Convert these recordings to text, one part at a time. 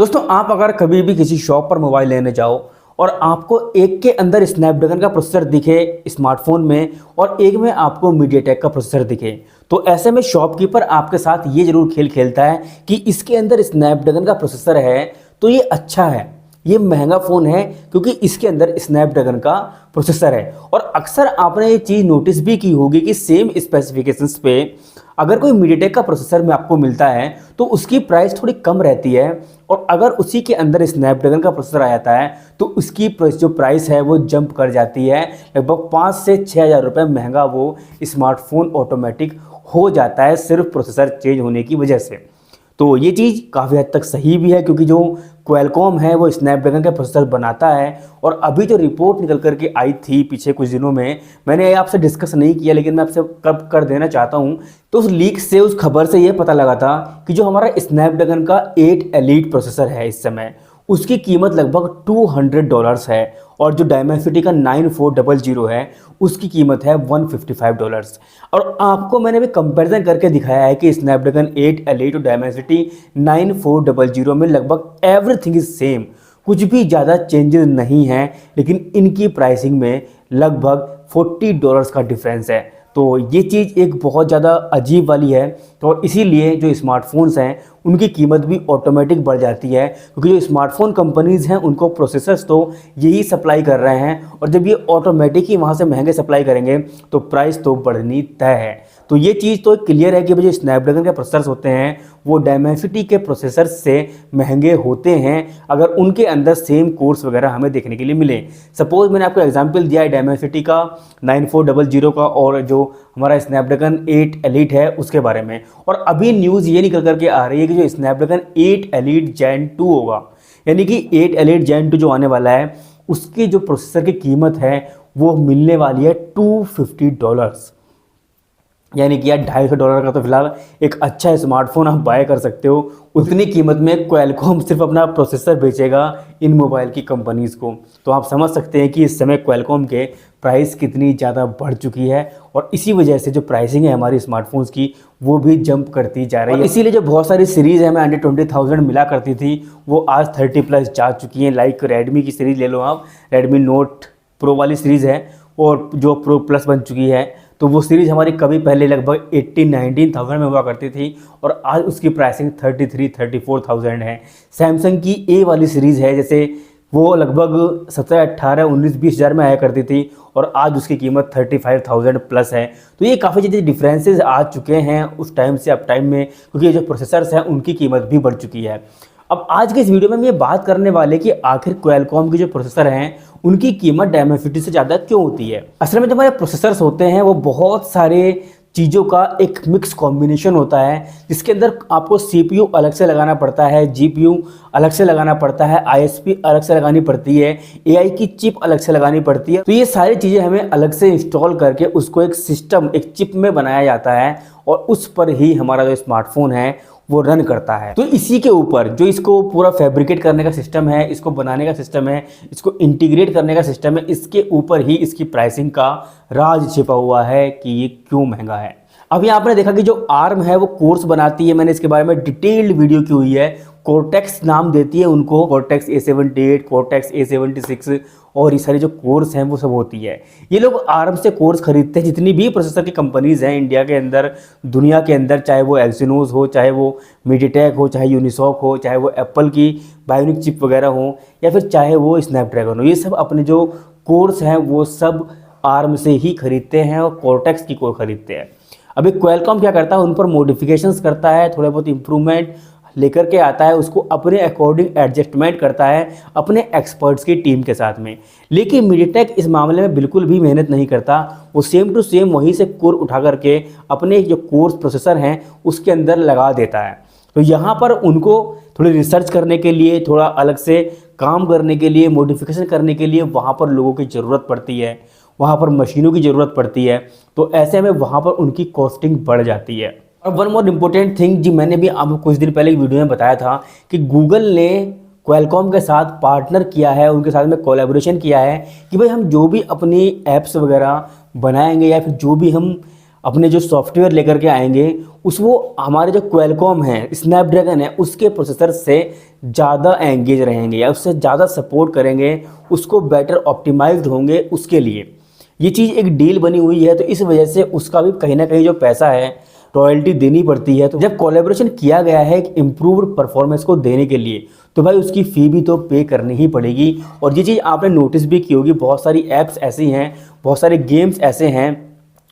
दोस्तों, आप अगर कभी भी किसी शॉप पर मोबाइल लेने जाओ और आपको एक के अंदर स्नैपड्रैगन का प्रोसेसर दिखे स्मार्टफोन में और एक में आपको मीडियाटेक का प्रोसेसर दिखे, तो ऐसे में शॉपकीपर आपके साथ ये जरूर खेल खेलता है कि इसके अंदर स्नैपड्रैगन का प्रोसेसर है तो ये अच्छा है, ये महंगा फ़ोन है क्योंकि इसके अंदर स्नैपड्रैगन का प्रोसेसर है। और अक्सर आपने ये चीज़ नोटिस भी की होगी कि सेम स्पेसिफिकेशंस पे अगर कोई मीडियाटेक का प्रोसेसर में आपको मिलता है तो उसकी प्राइस थोड़ी कम रहती है, और अगर उसी के अंदर स्नैपड्रैगन का प्रोसेसर आ जाता है तो उसकी जो प्राइस है वो जंप कर जाती है। लगभग 5 से 6 हज़ार रुपये महंगा वो स्मार्टफोन ऑटोमेटिक हो जाता है सिर्फ प्रोसेसर चेंज होने की वजह से। तो ये चीज़ काफ़ी हद तक सही भी है क्योंकि जो क्वालकॉम है वो स्नैपड्रैगन का प्रोसेसर बनाता है। और अभी जो रिपोर्ट निकल करके आई थी पीछे कुछ दिनों में, मैंने आपसे डिस्कस नहीं किया लेकिन मैं आपसे कब कर देना चाहता हूँ। तो उस लीक से, उस खबर से ये पता लगा था कि जो हमारा स्नैपड्रैगन का 8 एलीट प्रोसेसर है इस समय, उसकी कीमत लगभग $200 है, और जो डायमेंसिटी का 9400 है उसकी कीमत है $155। और आपको मैंने भी कंपैरिजन करके दिखाया है कि स्नैपड्रैगन 8 एलीट और डायमेंसिटी 9400 में लगभग एवरीथिंग इज सेम, कुछ भी ज़्यादा चेंजेस नहीं हैं, लेकिन इनकी प्राइसिंग में लगभग $40 का डिफरेंस है। तो ये चीज़ एक बहुत ज़्यादा अजीब वाली है। तो इसीलिए जो स्मार्टफोन्स हैं उनकी कीमत भी ऑटोमेटिक बढ़ जाती है क्योंकि जो स्मार्टफोन कंपनीज़ हैं उनको प्रोसेसर्स तो यही सप्लाई कर रहे हैं, और जब ये ऑटोमेटिक ही वहाँ से महंगे सप्लाई करेंगे तो प्राइस तो बढ़नी तय है। तो ये चीज़ तो क्लियर है कि जो स्नैपड्रैगन के प्रोसेसर्स होते हैं वो डायमेंसिटी के प्रोसेसर से महंगे होते हैं अगर उनके अंदर सेम कोर्स वगैरह हमें देखने के लिए मिले। सपोज मैंने आपको एग्जांपल दिया है डायमेंसिटी का 9400 का और जो हमारा स्नैपड्रैगन 8 एलीट है उसके बारे में। और अभी न्यूज़ ये निकल करके आ रही है कि जो स्नैपड्रैगन 8 एलीट जेन 2 होगा, यानी कि 8 एलीट जेन 2 जो आने वाला है उसकी जो प्रोसेसर की कीमत है वो मिलने वाली है $250, यानी कि यार $250 का तो फिलहाल एक अच्छा स्मार्टफोन आप बाय कर सकते हो। उतनी कीमत में क्वालकॉम सिर्फ अपना प्रोसेसर बेचेगा इन मोबाइल की कंपनीज़ को। तो आप समझ सकते हैं कि इस समय क्वालकॉम के प्राइस कितनी ज़्यादा बढ़ चुकी है, और इसी वजह से जो प्राइसिंग है हमारी स्मार्टफोन्स की वो भी जंप करती जा रही है। इसीलिए जो बहुत सारी सीरीज़ है, मैं अंडर 20,000 मिला करती थी, वो आज 30+ जा चुकी हैं। लाइक रेडमी की सीरीज़ ले लो आप, रेडमी नोट प्रो वाली सीरीज़ है और जो प्रो प्लस बन चुकी है, तो वो सीरीज़ हमारी कभी पहले लगभग 18-19,000 में हुआ करती थी और आज उसकी प्राइसिंग 33-34,000 है। सैमसंग की ए वाली सीरीज़ है जैसे, वो लगभग 17, 18, 19, 20 हज़ार में आया करती थी और आज उसकी कीमत 35,000 प्लस है। तो ये काफ़ी ज़्यादा डिफरेंसेस आ चुके हैं उस टाइम से अब टाइम में, क्योंकि जो प्रोसेसर्स हैं उनकी कीमत भी बढ़ चुकी है। अब आज के इस वीडियो में हम ये बात करने वाले कि आखिर क्वालकॉम के जो प्रोसेसर हैं उनकी कीमत डायमेंसिटी से ज़्यादा क्यों होती है। असल में जो हमारे प्रोसेसर्स होते हैं वो बहुत सारे चीज़ों का एक मिक्स कॉम्बिनेशन होता है, जिसके अंदर आपको CPU अलग से लगाना पड़ता है, GPU अलग से लगाना पड़ता है, ISP अलग से लगानी पड़ती है, AI की चिप अलग से लगानी पड़ती है। तो ये सारी चीज़ें हमें अलग से इंस्टॉल करके उसको एक सिस्टम, एक चिप में बनाया जाता है और उस पर ही हमारा जो स्मार्टफोन है वो रन करता है। तो इसी के ऊपर जो इसको पूरा फैब्रिकेट करने का सिस्टम है, इसको बनाने का सिस्टम है, इसको इंटीग्रेट करने का सिस्टम है, इसके ऊपर ही इसकी प्राइसिंग का राज छिपा हुआ है कि ये क्यों महंगा है। अभी आपने देखा कि जो आर्म है वो कोर्स बनाती है, मैंने इसके बारे में डिटेल्ड वीडियो की हुई है। कोर्टेक्स नाम देती है उनको, कोर्टेक्स A78, कोर्टेक्स A76 और ये सारे जो कोर्स हैं वो सब होती है। ये लोग आर्म से कोर्स खरीदते हैं। जितनी भी प्रोसेसर की कंपनीज़ हैं इंडिया के अंदर, दुनिया के अंदर, चाहे वो एक्सिनोस हो, चाहे वो मीडियाटेक हो, चाहे यूनिसॉक हो, चाहे वो एप्पल की बायोनिक चिप वगैरह हो, या फिर चाहे वो स्नैपड्रैगन हो, ये सब अपने जो कोर्स हैं वो सब आर्म से ही खरीदते हैं और कोर्टेक्स की कोर खरीदते हैं। अभी क्वालकॉम क्या करता है, उन पर मॉडिफिकेशंस करता है, थोड़े बहुत इंप्रूवमेंट लेकर के आता है, उसको अपने अकॉर्डिंग एडजस्टमेंट करता है अपने एक्सपर्ट्स की टीम के साथ में। लेकिन मीडियाटेक इस मामले में बिल्कुल भी मेहनत नहीं करता, वो सेम टू सेम वहीं से कोर उठा करके अपने जो कोर्स प्रोसेसर हैं उसके अंदर लगा देता है। तो यहाँ पर उनको थोड़ी रिसर्च करने के लिए, थोड़ा अलग से काम करने के लिए, मॉडिफिकेशन करने के लिए वहाँ पर लोगों की ज़रूरत पड़ती है, वहाँ पर मशीनों की ज़रूरत पड़ती है। तो ऐसे में वहाँ पर उनकी कॉस्टिंग बढ़ जाती है। और वन मोर इम्पोर्टेंट थिंग जी, मैंने भी आपको कुछ दिन पहले एक वीडियो में बताया था कि गूगल ने क्वालकॉम के साथ पार्टनर किया है, उनके साथ में कोलैबोरेशन किया है कि भाई हम जो भी अपनी ऐप्स वगैरह बनाएंगे या फिर जो भी हम अपने जो सॉफ्टवेयर लेकर के आएंगे उस वो हमारे जो क्वालकॉम है, स्नैपड्रैगन है, उसके प्रोसेसर से ज़्यादा एंगेज रहेंगे या उससे ज़्यादा सपोर्ट करेंगे, उसको बेटर ऑप्टिमाइज्ड होंगे उसके लिए। ये चीज़ एक डील बनी हुई है, तो इस वजह से उसका भी कहीं ना कहीं जो पैसा है रॉयल्टी देनी पड़ती है। तो जब कोलैबोरेशन किया गया है एक इम्प्रूव्ड परफॉर्मेंस को देने के लिए, तो भाई उसकी फ़ी भी तो पे करनी ही पड़ेगी। और ये चीज़ आपने नोटिस भी की होगी, बहुत सारी ऐप्स ऐसी हैं, बहुत सारे गेम्स ऐसे हैं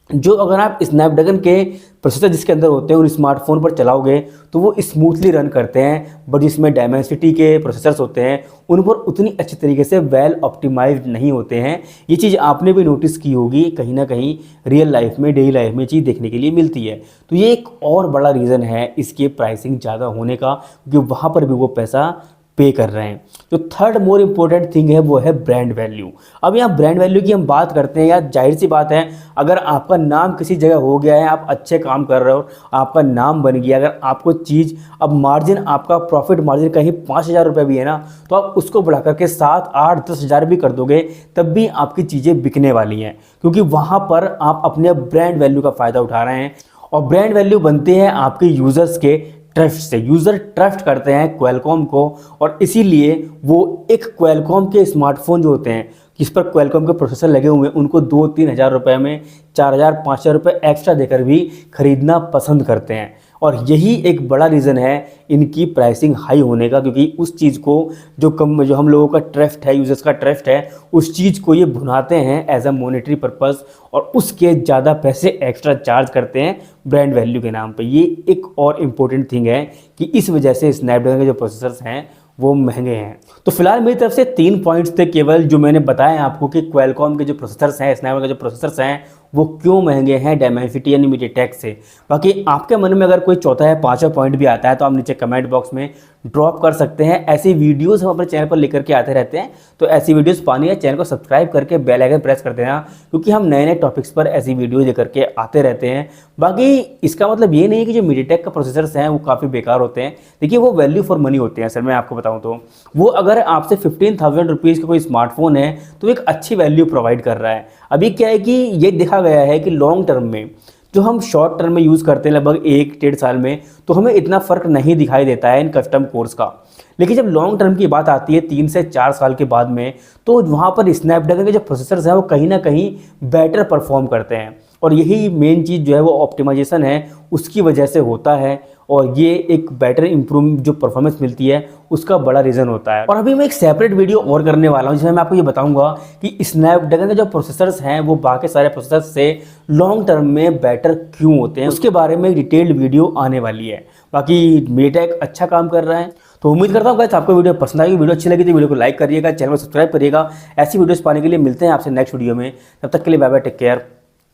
जो अगर आप स्नैपड्रैगन के प्रोसेसर जिसके अंदर होते हैं उन स्मार्टफोन पर चलाओगे तो वो स्मूथली रन करते हैं, बट जिसमें डायमेंसिटी के प्रोसेसर्स होते हैं उन पर उतनी अच्छी तरीके से वेल ऑप्टिमाइज्ड नहीं होते हैं। ये चीज़ आपने भी नोटिस की होगी, कहीं ना कहीं रियल लाइफ में, डेली लाइफ में चीज़ देखने के लिए मिलती है। तो ये एक और बड़ा रीज़न है इसके प्राइसिंग ज़्यादा होने का, क्योंकि वहाँ पर भी वो पैसा पे कर रहे हैं। जो थर्ड मोर इम्पोर्टेंट थिंग है वो है ब्रांड वैल्यू। अब यहाँ ब्रांड वैल्यू की हम बात करते हैं यार, जाहिर सी बात है अगर आपका नाम किसी जगह हो गया है, आप अच्छे काम कर रहे हो, आपका नाम बन गया, अगर आपको चीज़ अब मार्जिन, आपका प्रॉफिट मार्जिन कहीं 5,000 रुपये भी है ना, तो आप उसको बढ़ा करके 7, 8, 10,000 भी कर दोगे तब भी आपकी चीज़ें बिकने वाली हैं, क्योंकि वहाँ पर आप अपने ब्रांड वैल्यू का फ़ायदा उठा रहे हैं। और ब्रांड वैल्यू बनते हैं आपके यूज़र्स के ट्रस्ट से। यूज़र ट्रस्ट करते हैं क्वालकॉम को, और इसीलिए वो एक क्वालकॉम के स्मार्टफोन जो होते हैं जिस पर क्वालकॉम के प्रोसेसर लगे हुए हैं उनको 2-3 हज़ार रुपये में, 4,000, 5,000 रुपये एक्स्ट्रा देकर भी खरीदना पसंद करते हैं। और यही एक बड़ा रीज़न है इनकी प्राइसिंग हाई होने का, क्योंकि उस चीज़ को जो हम लोगों का ट्रस्ट है, यूज़र्स का ट्रस्ट है, उस चीज़ को ये भुनाते हैं एज अ मॉनेटरी पर्पस, और उसके ज़्यादा पैसे एक्स्ट्रा चार्ज करते हैं ब्रांड वैल्यू के नाम पे। ये एक और इम्पोर्टेंट थिंग है कि इस वजह से स्नैपड्रैगन के जो प्रोसेसर्स हैं वो महंगे हैं। तो फिलहाल मेरी तरफ से 3 पॉइंट्स थे केवल जो मैंने बताया आपको कि क्वालकॉम के जो प्रोसेसर्स हैं, स्नैपड्रैगन के जो प्रोसेसर्स हैं वो क्यों महंगे हैं डायमेंसिटी यानी मीडियाटेक से। बाकी आपके मन में अगर कोई चौथा या पांचवा पॉइंट भी आता है तो आप नीचे कमेंट बॉक्स में ड्रॉप कर सकते हैं। ऐसी वीडियोस हम अपने चैनल पर लेकर के आते रहते हैं, तो ऐसी वीडियोस पानी है चैनल को सब्सक्राइब करके बेल आइकन प्रेस कर देना, क्योंकि हम नए नए टॉपिक्स पर ऐसी वीडियो लेकर के आते रहते हैं। बाकी इसका मतलब ये नहीं है कि जो मीडियाटेक का प्रोसेसर्स हैं वो काफ़ी बेकार होते हैं। देखिए वो वैल्यू फॉर मनी होते हैं। सर मैं आपको बताऊँ तो वो अगर आपसे 15,000 रुपीज़ का कोई स्मार्टफोन है तो एक अच्छी वैल्यू प्रोवाइड कर रहा है। अभी क्या है कि ये देखा गया है कि लॉन्ग टर्म में जो हम शॉर्ट टर्म में यूज़ करते हैं लगभग 1-1.5 साल में, तो हमें इतना फ़र्क नहीं दिखाई देता है इन कस्टम कोर्स का। लेकिन जब लॉन्ग टर्म की बात आती है 3 से 4 साल के बाद में, तो वहाँ पर स्नैपड्रैगन के जो प्रोसेसर्स हैं वो कहीं ना कहीं बेटर परफॉर्म करते हैं, और यही मेन चीज़ जो है वो ऑप्टिमाइजेशन है उसकी वजह से होता है, और ये एक बेटर इम्प्रूव जो परफॉर्मेंस मिलती है उसका बड़ा रीज़न होता है। और अभी मैं एक सेपरेट वीडियो और करने वाला हूँ जिसमें मैं आपको ये बताऊंगा कि स्नैपड्रैगन के जो प्रोसेसर्स हैं वो बाकी सारे प्रोसेसर्स से लॉन्ग टर्म में बेटर क्यों होते हैं, उसके बारे में एक डिटेल्ड वीडियो आने वाली है। बाकी मीडियाटेक अच्छा काम कर रहा है, तो उम्मीद करता हूँ गाइस आपको वीडियो पसंद आएगी। वीडियो अच्छी लगी तो वीडियो को लाइक करिएगा, चैनल को सब्सक्राइब करिएगा। ऐसी वीडियोस पाने के लिए मिलते हैं आपसे नेक्स्ट वीडियो में। तब तक के लिए बाय बाय, टेक केयर,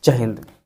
जय हिंद।